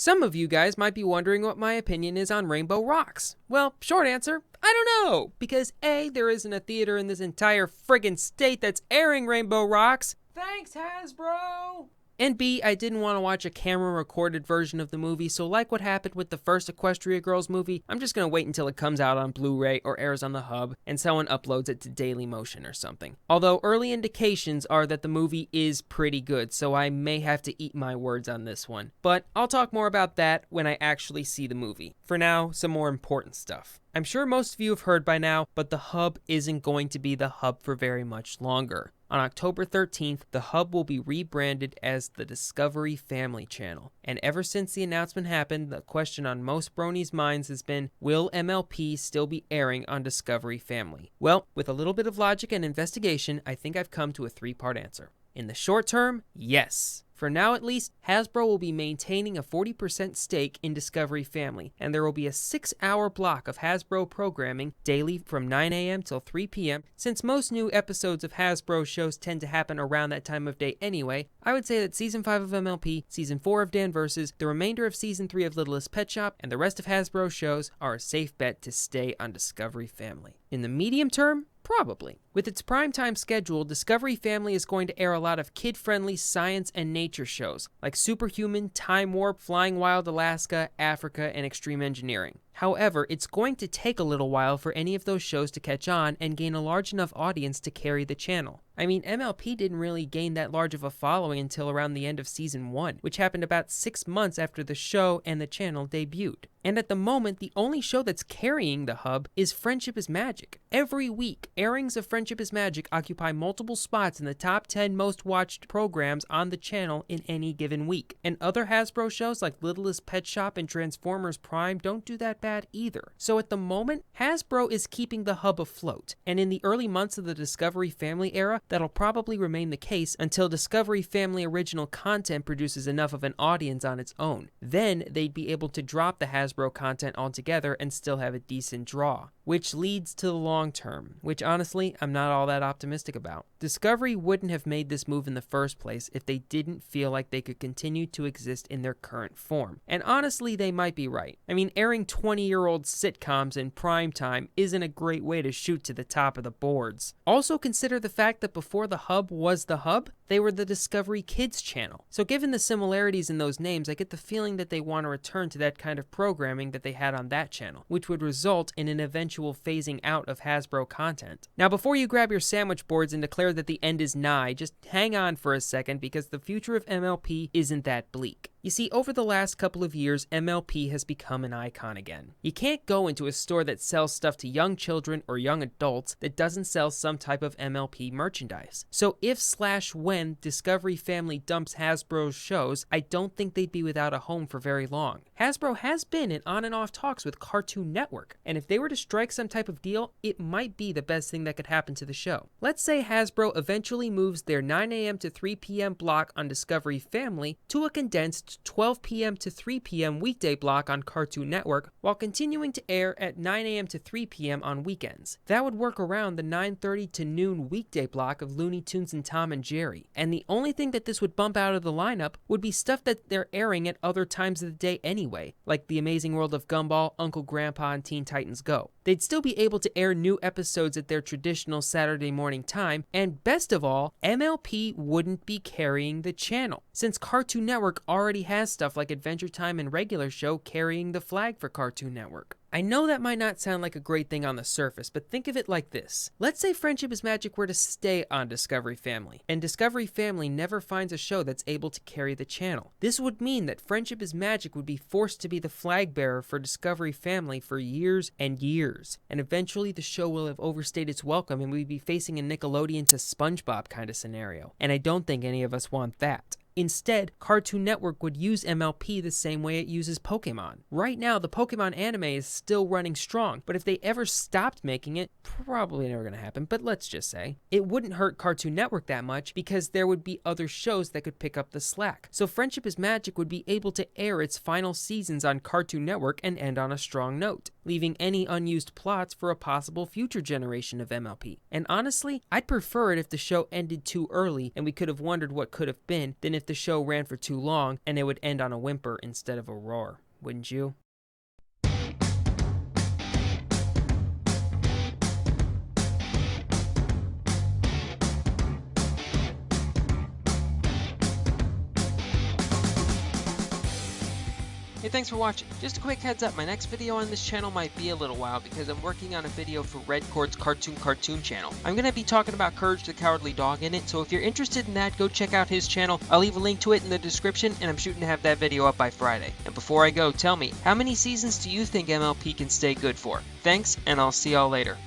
Some of you guys might be wondering what my opinion is on Rainbow Rocks. Well, short answer, I don't know, because A, there isn't a theater in this entire friggin' state that's airing Rainbow Rocks. Thanks, Hasbro! And B, I didn't want to watch a camera-recorded version of the movie, so like what happened with the first Equestria Girls movie, I'm just gonna wait until it comes out on Blu-ray or airs on the hub, and someone uploads it to Dailymotion or something. Although early indications are that the movie is pretty good, so I may have to eat my words on this one. But I'll talk more about that when I actually see the movie. For now, some more important stuff. I'm sure most of you have heard by now, but the hub isn't going to be the hub for very much longer. On October 13th, the hub will be rebranded as the Discovery Family Channel. And ever since the announcement happened, the question on most bronies' minds has been, will MLP still be airing on Discovery Family? Well, with a little bit of logic and investigation, I think I've come to a three-part answer. In the short term, yes. For now at least, Hasbro will be maintaining a 40% stake in Discovery Family, and there will be a 6-hour block of Hasbro programming daily from 9 a.m. till 3 p.m. Since most new episodes of Hasbro shows tend to happen around that time of day anyway, I would say that Season 5 of MLP, Season 4 of Dan Vs., the remainder of Season 3 of Littlest Pet Shop, and the rest of Hasbro shows are a safe bet to stay on Discovery Family. In the medium term, probably. With its primetime schedule, Discovery Family is going to air a lot of kid-friendly science and nature shows, like Superhuman, Time Warp, Flying Wild Alaska, Africa, and Extreme Engineering. However, it's going to take a little while for any of those shows to catch on and gain a large enough audience to carry the channel. I mean, MLP didn't really gain that large of a following until around the end of Season 1, which happened about 6 months after the show and the channel debuted. And at the moment, the only show that's carrying the hub is Friendship is Magic. Every week, airings of Friendship is Magic occupy multiple spots in the top 10 most watched programs on the channel in any given week. And other Hasbro shows like Littlest Pet Shop and Transformers Prime don't do that bad either. So at the moment, Hasbro is keeping the hub afloat. And in the early months of the Discovery Family era, that'll probably remain the case until Discovery Family original content produces enough of an audience on its own. Then they'd be able to drop the Hasbro content altogether and still have a decent draw. Which leads to the long term, which honestly, I'm not all that optimistic about. Discovery wouldn't have made this move in the first place if they didn't feel like they could continue to exist in their current form. And honestly, they might be right. I mean, airing 20-year-old sitcoms in prime time isn't a great way to shoot to the top of the boards. Also consider the fact that before the hub was the hub, they were the Discovery Kids channel. So given the similarities in those names, I get the feeling that they want to return to that kind of programming that they had on that channel, which would result in an eventual phasing out of Hasbro content. Now, before you grab your sandwich boards and declare that the end is nigh, just hang on for a second because the future of MLP isn't that bleak. You see, over the last couple of years, MLP has become an icon again. You can't go into a store that sells stuff to young children or young adults that doesn't sell some type of MLP merchandise. So if/when Discovery Family dumps Hasbro's shows, I don't think they'd be without a home for very long. Hasbro has been in on and off talks with Cartoon Network, and if they were to strike some type of deal, it might be the best thing that could happen to the show. Let's say Hasbro eventually moves their 9 a.m. to 3 p.m. block on Discovery Family to a condensed 12 p.m. to 3 p.m. weekday block on Cartoon Network, while continuing to air at 9 a.m. to 3 p.m. on weekends. That would work around the 9:30 to noon weekday block of Looney Tunes and Tom and Jerry. And the only thing that this would bump out of the lineup would be stuff that they're airing at other times of the day anyway, like The Amazing World of Gumball, Uncle Grandpa, and Teen Titans Go. They'd still be able to air new episodes at their traditional Saturday morning time, and best of all, MLP wouldn't be carrying the channel, since Cartoon Network already has stuff like Adventure Time and Regular Show carrying the flag for Cartoon Network. I know that might not sound like a great thing on the surface, but think of it like this. Let's say Friendship is Magic were to stay on Discovery Family, and Discovery Family never finds a show that's able to carry the channel. This would mean that Friendship is Magic would be forced to be the flag bearer for Discovery Family for years and years, and eventually the show will have overstayed its welcome and we'd be facing a Nickelodeon to SpongeBob kind of scenario, and I don't think any of us want that. Instead, Cartoon Network would use MLP the same way it uses Pokemon. Right now, the Pokemon anime is still running strong, but if they ever stopped making it, probably never gonna happen, but let's just say, it wouldn't hurt Cartoon Network that much because there would be other shows that could pick up the slack. So Friendship is Magic would be able to air its final seasons on Cartoon Network and end on a strong note. leaving any unused plots for a possible future generation of MLP. And honestly, I'd prefer it if the show ended too early and we could have wondered what could have been than if the show ran for too long and it would end on a whimper instead of a roar. Wouldn't you? Hey, thanks for watching. Just a quick heads up, my next video on this channel might be a little while because I'm working on a video for Red Cord's Cartoon channel. I'm going to be talking about Courage the Cowardly Dog in it, so if you're interested in that, go check out his channel. I'll leave a link to it in the description, and I'm shooting to have that video up by Friday. And before I go, tell me, how many seasons do you think MLP can stay good for? Thanks, and I'll see y'all later.